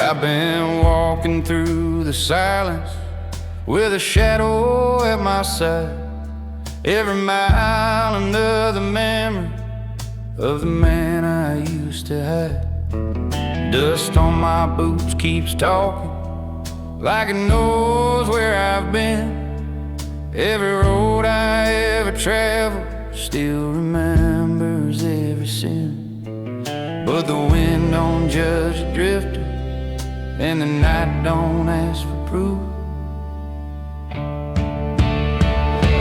I've been walking through the silence with a shadow at my side. Every mile another memory of the man I used to hide. Dust on my boots keeps talking like it knows where I've been. Every road I ever traveled still remembers every sin. But the wind don't judge a drifter, and the night don't ask for proof.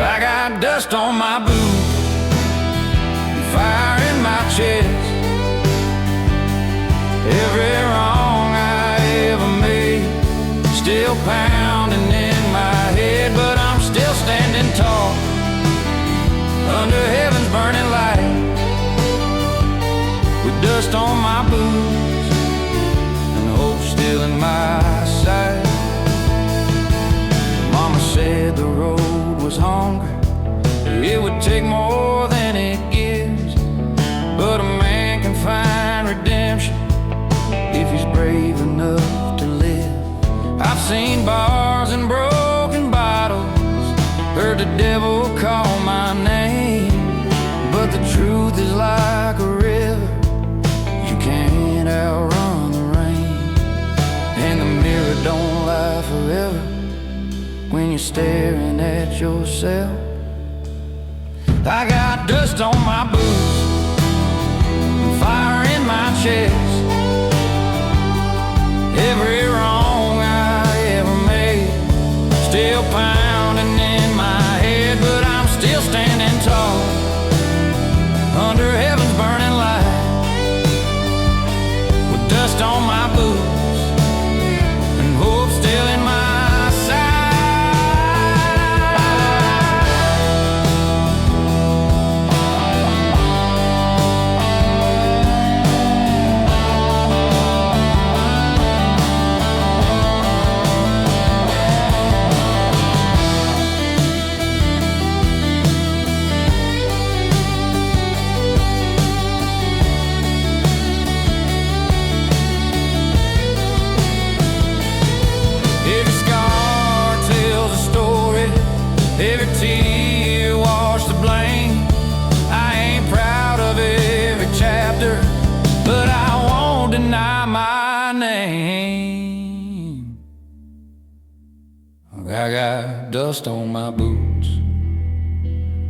I got dust on my boots and fire in my chest. Every wrong I ever made still pounding in my head, but I'm still standing tall under heaven's burning light, with dust on my boots and hope still in my sight. Mama said the road was hungry, it would take more than it gives, but a man can find redemption if he's brave enough to live. I've seen bars and broken bottles, heard the devil call my name, but the truth is like a river, you can't outrun the rain. And the mirror don't lie forever when you're staring at yourself. I got dust on my boots and fire in my chest. Every wrong I ever made still pounding in my head, but I'm still standing tall under heaven's burning light, with dust on my boots and hope still in my I got dust on my boots,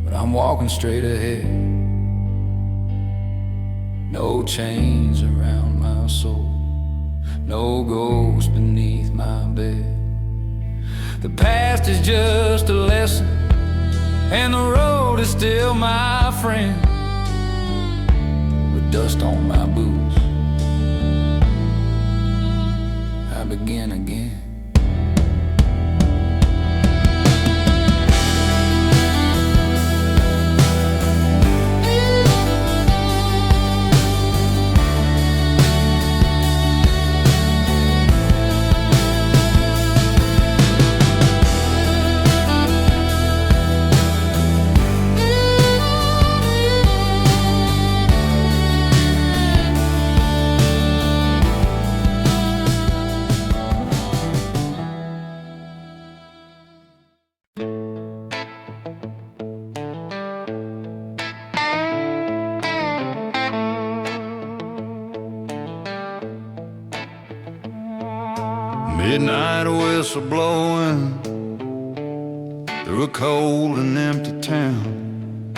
but I'm walking straight ahead. No chains around my soul, no ghost beneath my bed. The past is just a lesson, and the road is still my friend. With dust on my boots, I begin again. Midnight whistle blowing through a cold and empty town.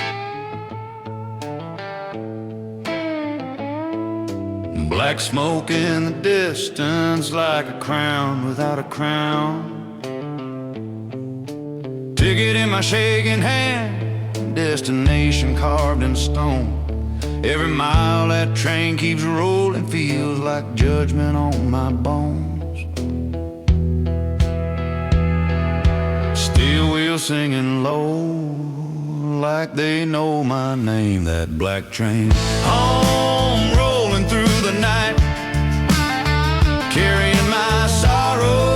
Black smoke in the distance like a crown without a crown. Ticket in my shaking hand, destination carved in stone. Every mile that train keeps rolling feels like judgment on my bones. Steel wheels singing low like they know my name. That black train home rolling through the night, carrying my sorrow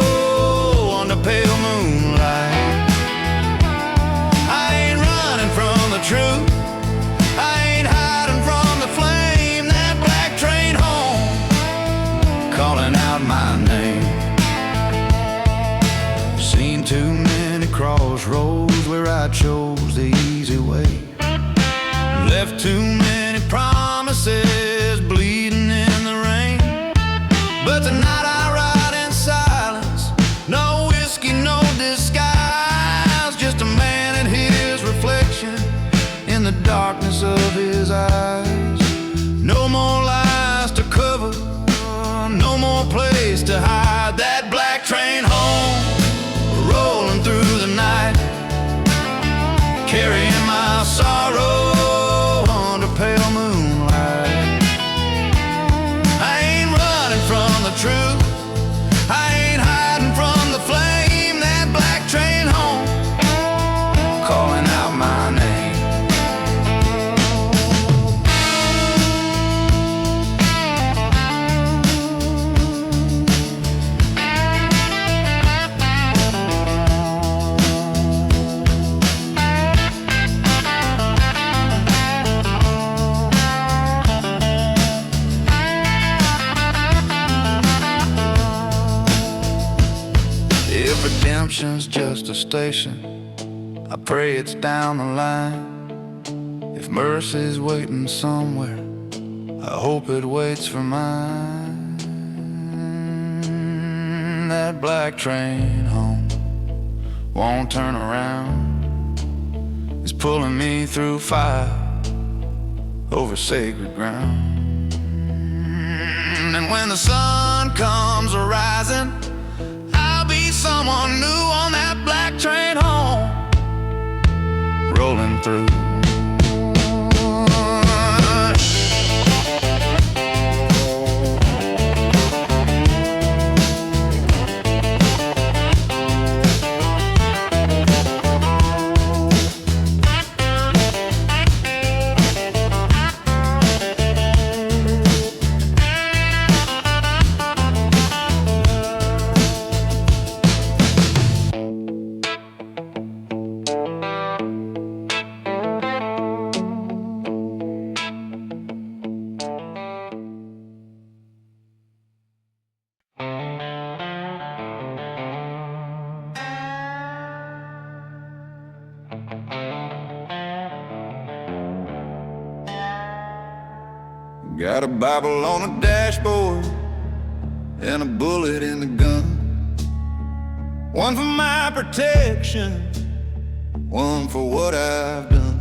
on the pale moonlight. I ain't running from the truth, I ain't hiding from the flame. That black train home calling out my name. chose the easy way. Left too many promises bleeding in the rain. But tonight I ride in silence, no whiskey, no disguise, just a man and his reflection in the darkness of his eyes. No more lies to cover, no more place to hide. That black train home, rolling through the night, carrying my sorrow under pale moonlight. I ain't running from the truth, I ain't hiding from the flame. That black train home, calling out my name. Redemption's just a station, I pray it's down the line. If mercy's waiting somewhere, I hope it waits for mine. That black train home won't turn around, it's pulling me through fire over sacred ground. And when the sun comes rising, someone new on that black train home, rolling through. Got a Bible on a dashboard and a bullet in the gun. One for my protection, one for what I've done.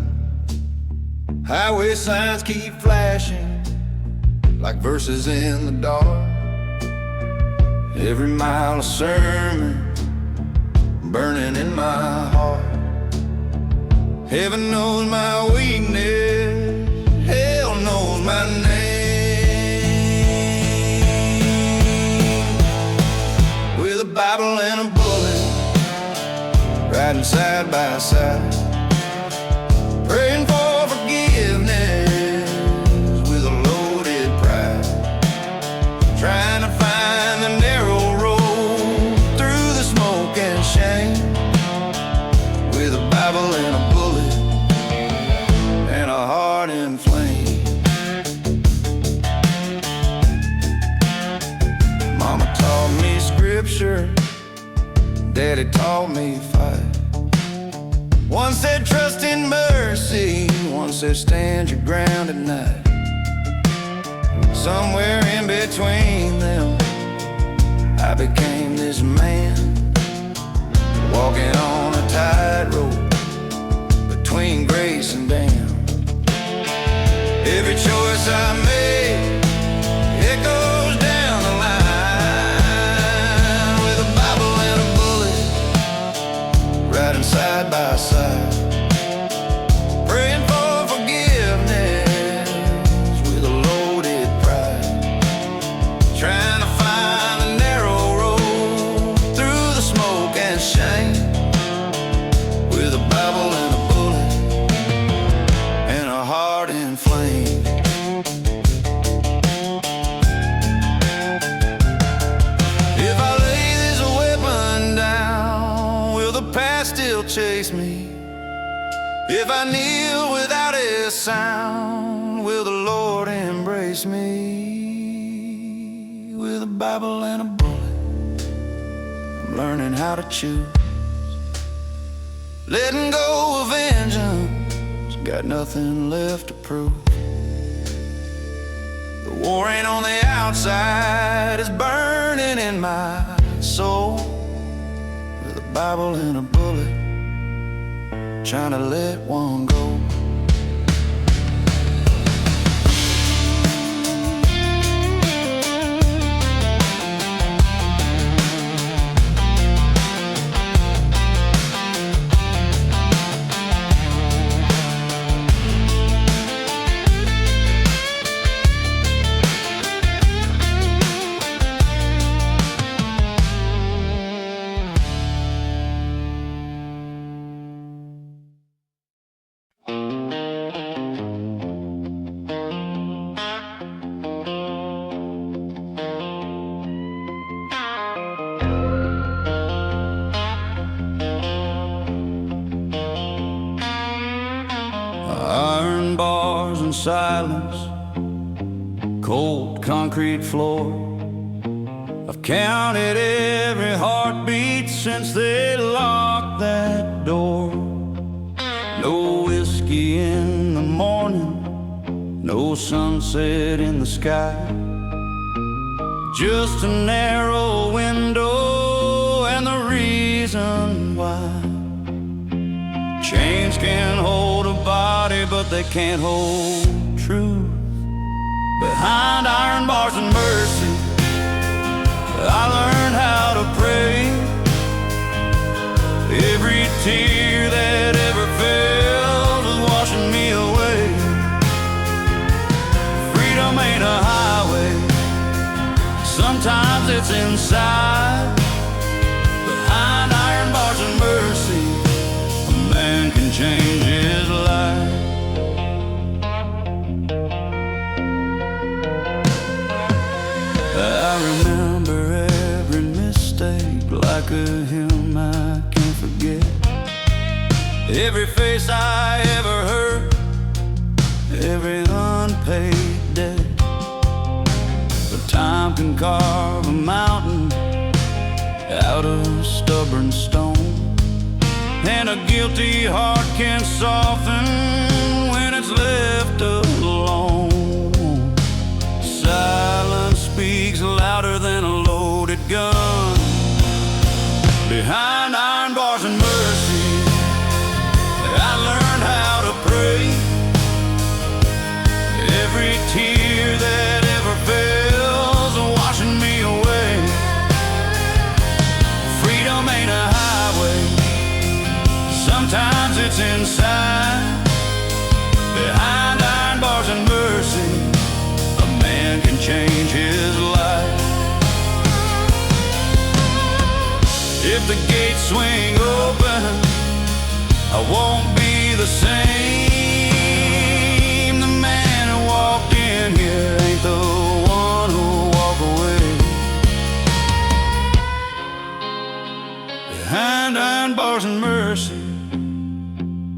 Highway signs keep flashing like verses in the dark. Every mile a sermon burning in my heart. Heaven knows my weakness, hell knows my name. With a Bible and a bullet, riding side by side, praying for forgiveness with a loaded pride, trying to find the narrow road through the smoke and shame. With a Bible and a bullet and a heart in flames. Mama taught me scripture, Daddy taught me fight. One said trust in mercy, one said stand your ground at night. Somewhere in between them, I became this man, walking on a tightrope between grace and damn. Every choice I make echoes down the line. With a Bible and a bullet, riding side by side, praying for forgiveness with a loaded pride, trying to find the narrow road through the smoke and shame. With a Bible and a bullet and a heart in flame. If I lay this weapon down, will the past still chase me? If I kneel without a sound, will the Lord embrace me? With a Bible and a bullet, I'm learning how to choose. letting go of vengeance, got nothing left to prove. The war ain't on the outside, it's burning in my soul. With a Bible and a bullet, trying to let one go. Iron bars and silence, cold concrete floor. I've counted every heartbeat since they locked that door. No whiskey in the morning, no sunset in the sky, just a narrow window and the reason why. Chains can hold a body, but they can't hold truth. Behind iron bars and mercy, I learned how to pray. Every tear that ever fell was washing me away. Freedom ain't a highway, sometimes it's inside. Behind iron bars and mercy, man can change his life. I remember every mistake like a hymn I can't forget. Every face I ever heard, every unpaid debt. But time can carve a mountain out of stubborn stone, and a guilty heart can soften when it's left alone. Silence speaks louder than a loaded gun. Behind iron bars and mercy, I learned how to pray. Every tear that ever fell's washing me away. Freedom ain't a highway, sometimes it's inside. Behind iron bars and mercy, a man can change his life. If the gates swing open, I won't be the same. The man who walked in here ain't the one who'll walk away. Behind iron bars and mercy,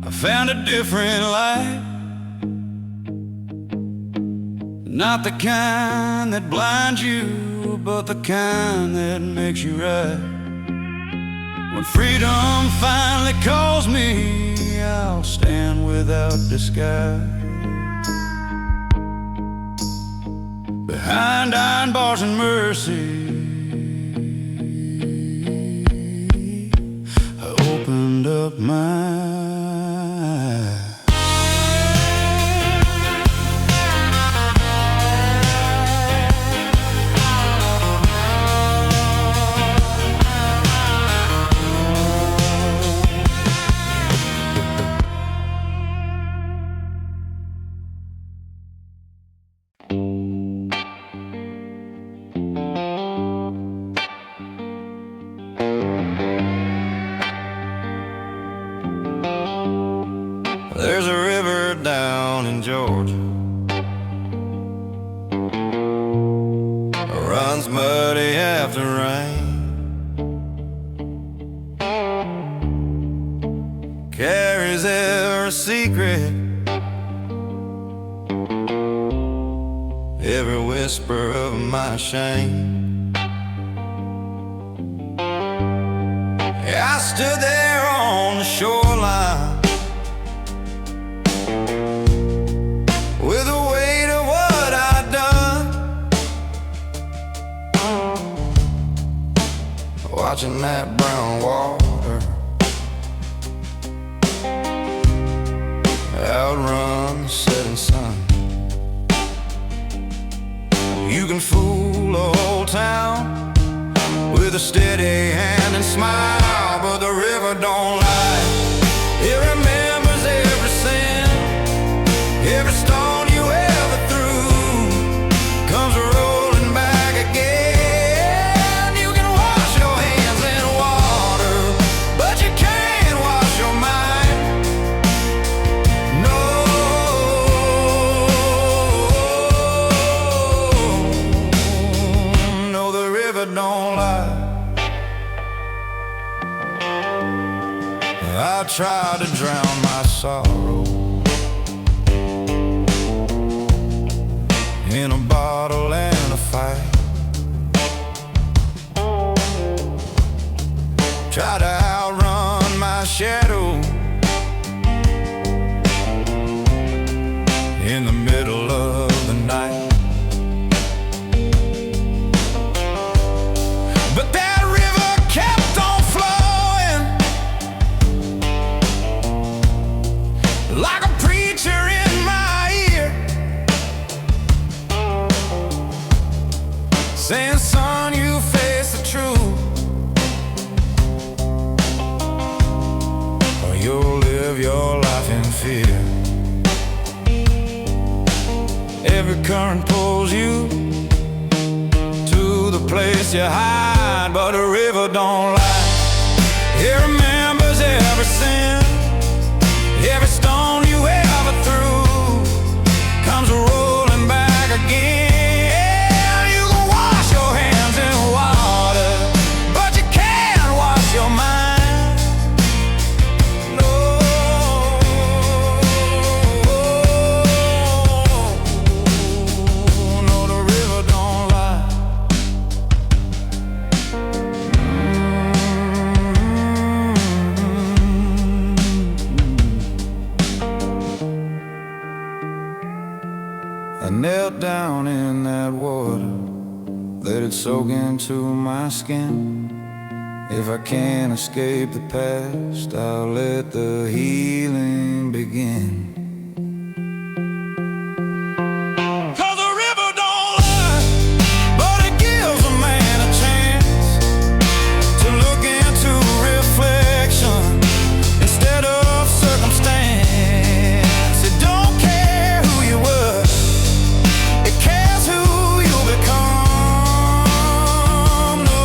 I found a different light. Not the kind that blinds you, but the kind that makes you right. When freedom finally calls me, I'll stand without disguise. Behind iron bars and mercy, I opened up my eyes. There's a river down in Georgia, runs muddy after rain, carries every secret, every whisper of my shame. I stood there on the shoreline watching that brown water outrun the setting sun. You can fool a whole town with a steady hand and smile, but the river don't lie. It remembers every sin, every stone you ever threw comes rolling back again. You can wash your hands in water, but you can't wash your mind. No, no, the river don't lie. I try to drown my sorrow in a bottle and a fight. Try to outrun my shadow in the middle of the night. But that river kept on flowing like a preacher in my ear, saying, son, you face the truth, or you'll live your life in fear. Every current pulls you to the place you hide, but the river don't lie. It remembers every sin, every stone you ever threw comes rolling back again. You can wash your hands in water, but you can't wash your mind. No, no, the river don't lie. I knelt down in that water, let it soak into my skin. If I can't escape the past, I'll let the healing begin. 'Cause the river don't lie, but it gives a man a chance to look into reflection instead of circumstance. It don't care who you were, it cares who you become. No,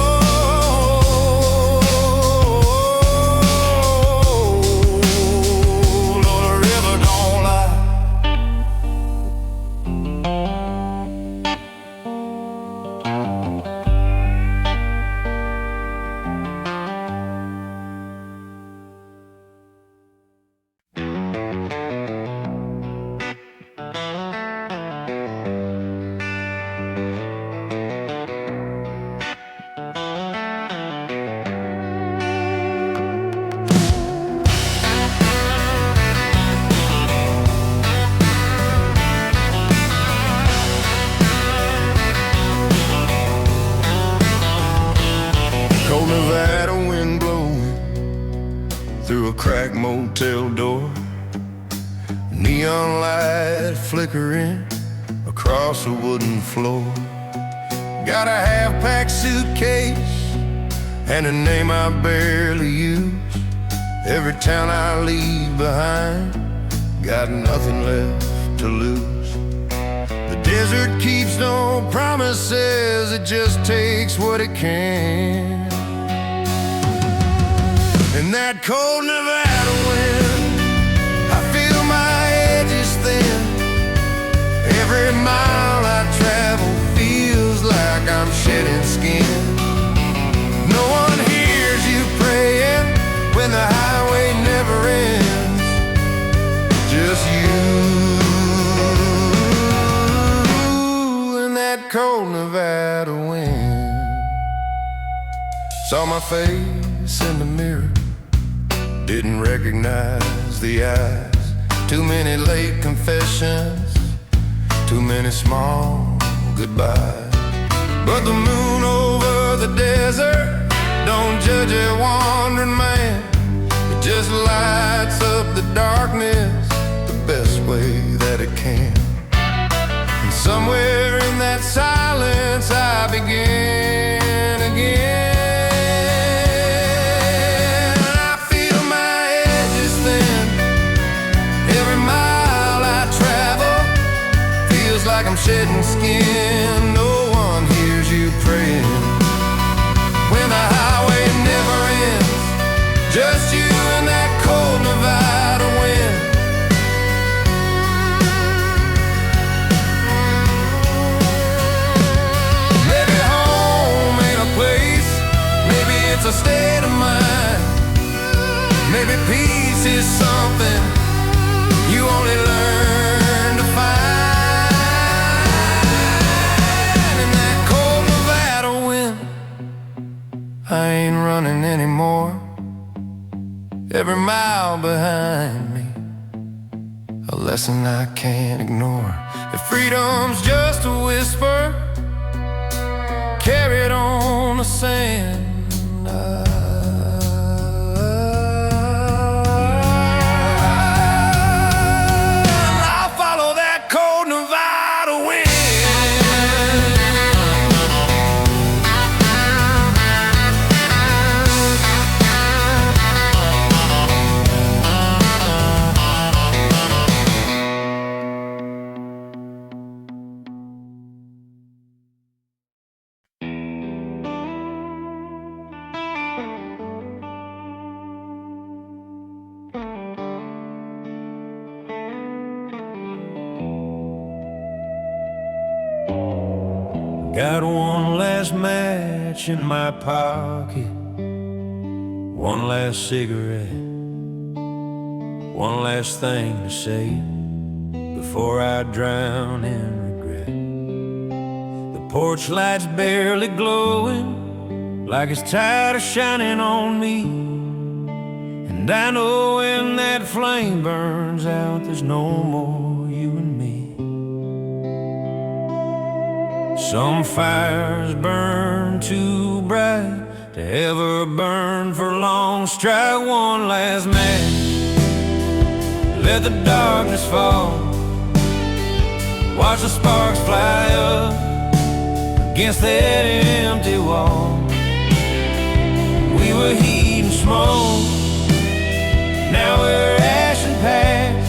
no, the river don't lie. Cold Nevada wind blowing through a cracked motel door, neon light flickering across a wooden floor. Got a half-packed suitcase and a name I barely use. Every town I leave behind, got nothing left to lose. The desert keeps no promises, it just takes what it can. In that cold Nevada wind, I feel my edges thin. Every mile I travel feels like I'm shedding skin. No one hears you praying when the highway never ends. Just you and that cold Nevada wind. Saw my face in the mirror, didn't recognize the eyes. Too many late confessions, too many small goodbyes. But the moon over the desert don't steady wandering man. It just lights up the darkness the best way that it can. And somewhere in that silence I begin again. I feel my edges thin. Every mile I travel feels like I'm shedding skin. No one hears you praying when the highway never ends. Just you and that cold Nevada wind. Maybe home ain't a place, maybe it's a state of mind. Maybe peace is something you only learn to find in that cold Nevada wind. I ain't running anymore. Every mile behind me, a lesson I can't ignore. If freedom's just a whisper carried on the sand, I'll follow that cold Nevada wind. Got one last match in my pocket, one last cigarette, one last thing to say before I drown in regret. The porch light's barely glowing, like it's tired of shining on me. And I know when that flame burns out, there's no more you and me. Some fires burn too bright to ever burn for long. Strike one last match, let the darkness fall. Watch the sparks fly up against that empty wall. We were heat and smoke, now we're ash and past.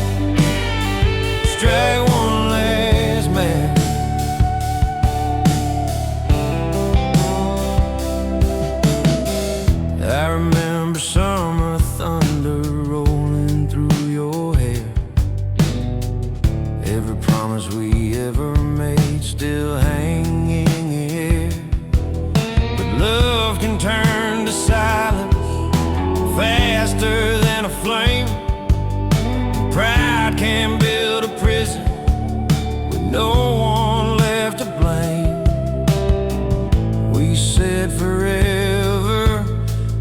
Strike one last match. I remember summer thunder rolling through your hair. Every promise we ever made still hanging here. But love can turn to silence faster than a flame. Pride can build a prison with no one left to blame. We said forever,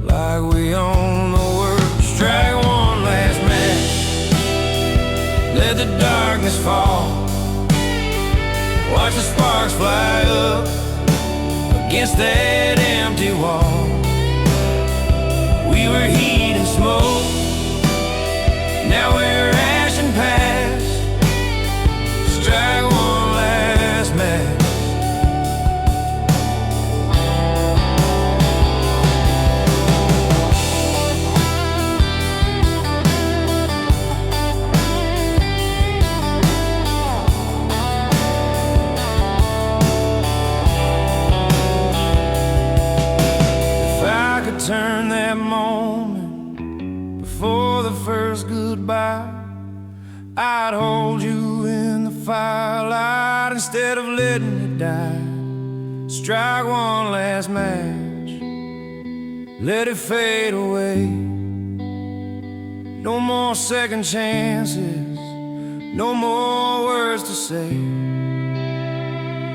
like we own the world. Strike one last match, let the darkness fall. Watch the sparks fly up against that empty wall. We were heat and smoke, now we're ash and past. Strike one last match. Turn that moment before the first goodbye, I'd hold you in the firelight instead of letting it die. Strike one last match, let it fade away. No more second chances, no more words to say.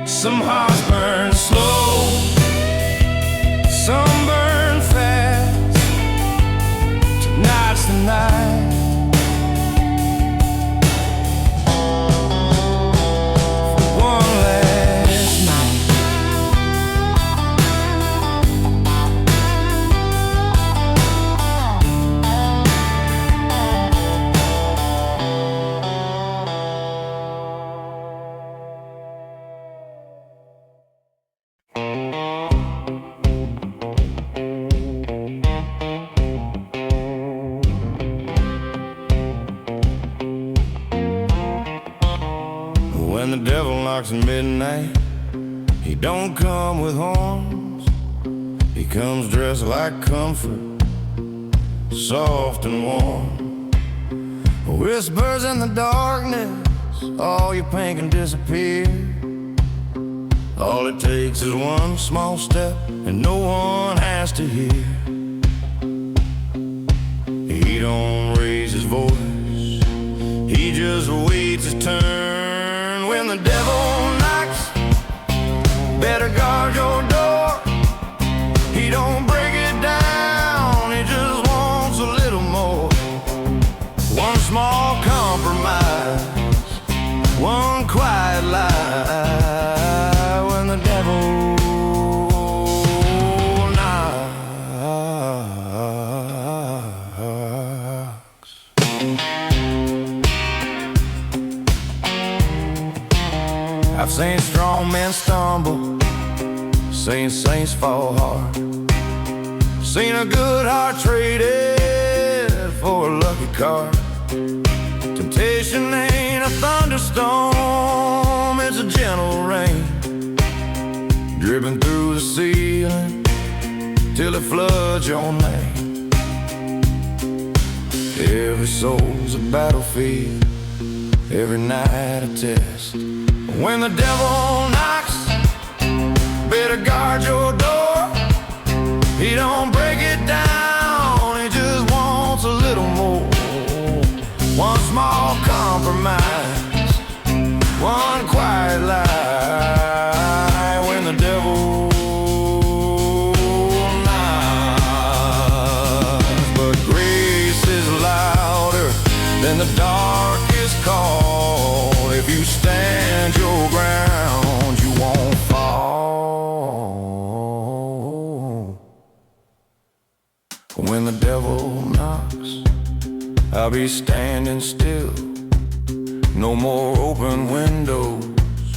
Some hearts burn slow, some burn fast. Tonight's the night. One last night. the devil knocks at midnight, he don't come with horns. He comes dressed like comfort, soft and warm. Whispers in the darkness, all your pain can disappear. All it takes is one small step, and no one has to hear. He don't raise his voice, he just waits his turn. When the devil knocks, better guard your door. He don't break it down, he just wants a little more. One small compromise, one quiet lie. When the devil knocks. I've seen strong men stumble, seen saints fall hard, seen a good heart traded for a lucky car. Temptation ain't a thunderstorm, it's a gentle rain, dripping through the ceiling till it floods your name. Every soul's a battlefield, every night a test. When the devil knocks, better guard your door. He don't break it down, he just wants a little more. One small compromise, one quiet lie. When the devil knocks. But grace is louder than the darkest call. If you stand your ground, you won't fall. When the devil knocks, I'll be standing still. No more open windows,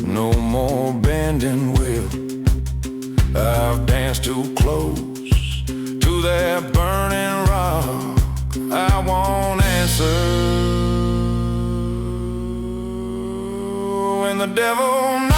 no more bending will. I've danced too close to that burning rock. I won't answer. When the devil knocks,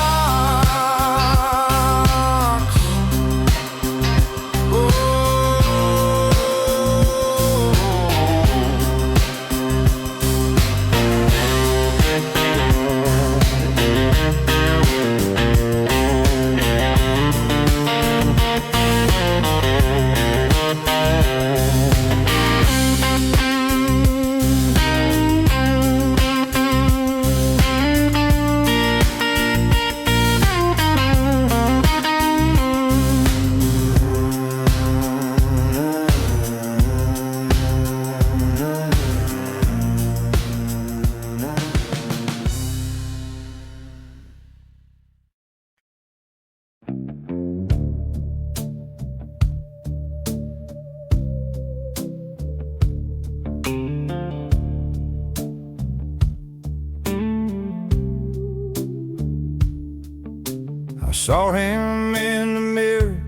I saw him in the mirror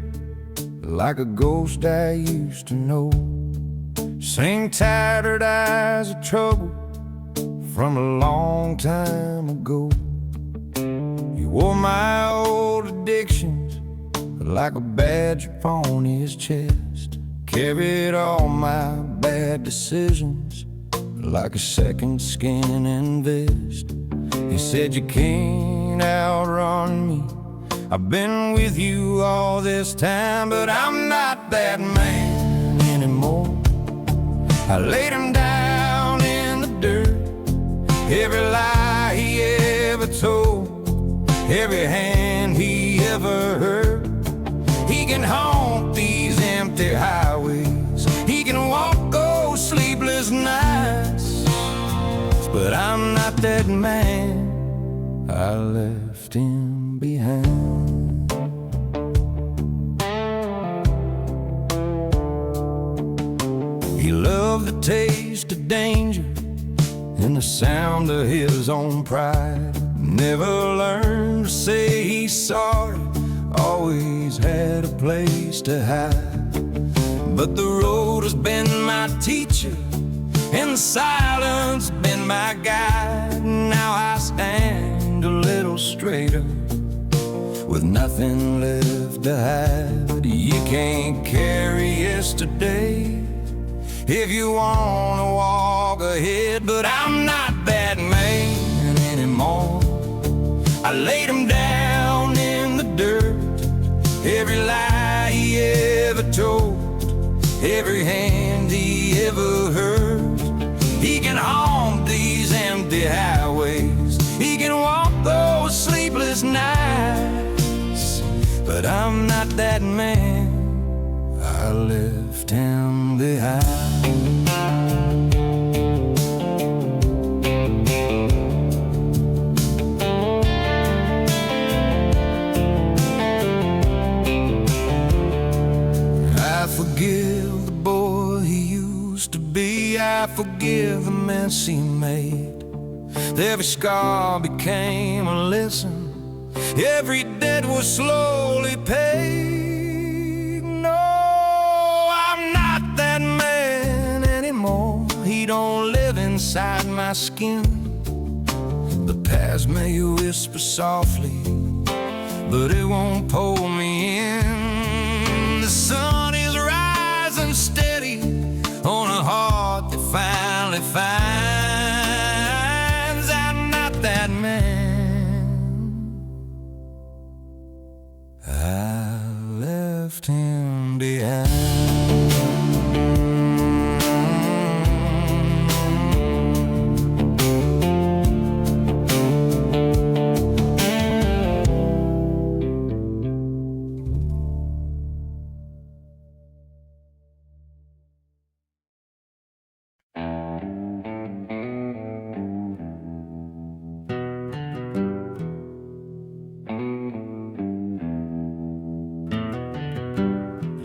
like a ghost I used to know. Same tattered eyes of trouble from a long time ago. He wore my old addictions like a badge upon his chest. Carried all my bad decisions like a second skin and vest. He said, you can't outrun me, I've been with you all this time, but I'm not that man anymore. I laid him down in the dirt. Every lie he ever told, every hand he ever hurt. He can haunt these empty highways, he can walk those sleepless nights, but I'm not that man. I left him behind. He loved the taste of danger and the sound of his own pride. Never learned to say he's sorry, always had a place to hide. But the road has been my teacher and the silence been my guide. Now I stand a little little straighter, with nothing left to hide. You can't carry yesterday if you wanna walk ahead, but I'm not that man anymore. I laid him down in the dirt, every lie he ever told, every hand he ever heard. He can haunt these empty highways, he can walk those sleepless nights, but I'm not that man. I left him behind. I forgive the boy he used to be, I forgive the mess he made. Every scar became a lesson, every debt was slowly paid. No, I'm not that man anymore. He don't live inside my skin. The past may whisper softly, but it won't pull me in. The sun is rising steady on a heart that finally finds I'm not that man. I left him behind.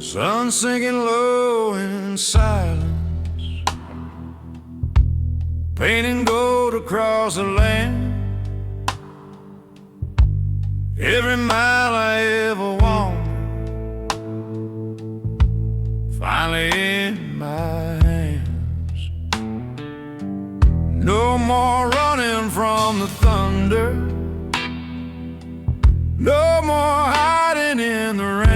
Sun sinking low in silence, painting gold across the land. Every mile I ever walked, finally in my hands. No more running from the thunder, no more hiding in the rain.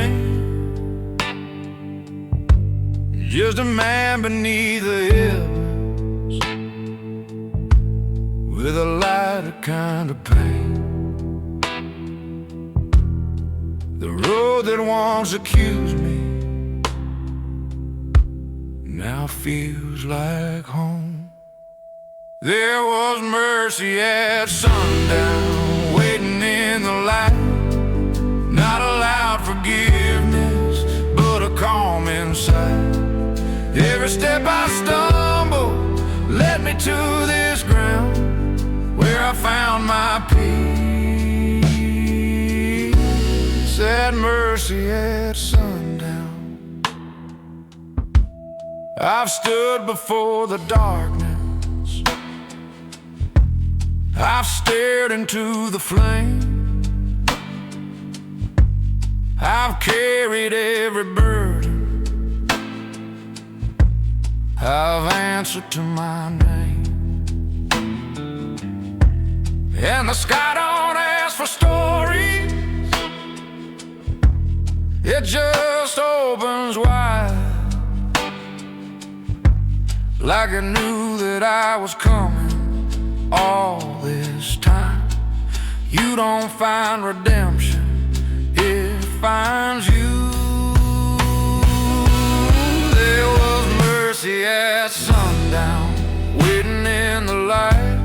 Just a man beneath the heavens, with a lighter kind of pain. The road that once accused me now feels like home. There was mercy at sundown, waiting in the light. Not allowed forgiveness, but a calm inside. Every step I stumble led me to this ground where I found my peace. At mercy at sundown, I've stood before the darkness, I've stared into the flame, I've carried every burden, I've answered to my name. And the sky don't ask for stories, it just opens wide. Like it knew that I was coming all this time. You don't find redemption, it finds you. There was mercy at sundown, waiting in the light.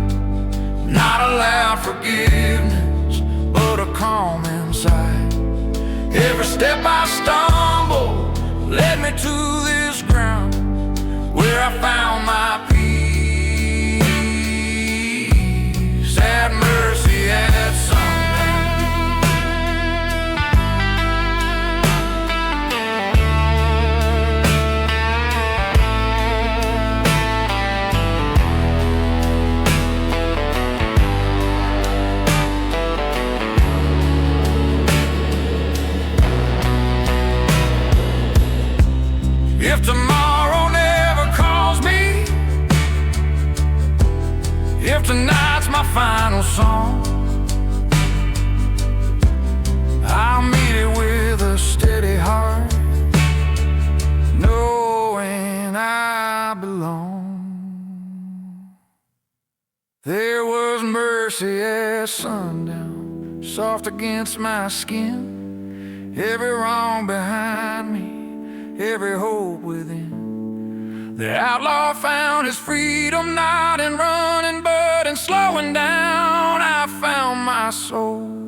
Not allowed forgiveness, but a calm inside. Every step I stumble led me to this ground where I found my peace. At mercy at sundown. If tomorrow never calls me, if tonight's my final song, There was mercy at sundown, soft against my skin. Every wrong behind me, every hope within. The outlaw found his freedom, not in running but in slowing down. I found my soul.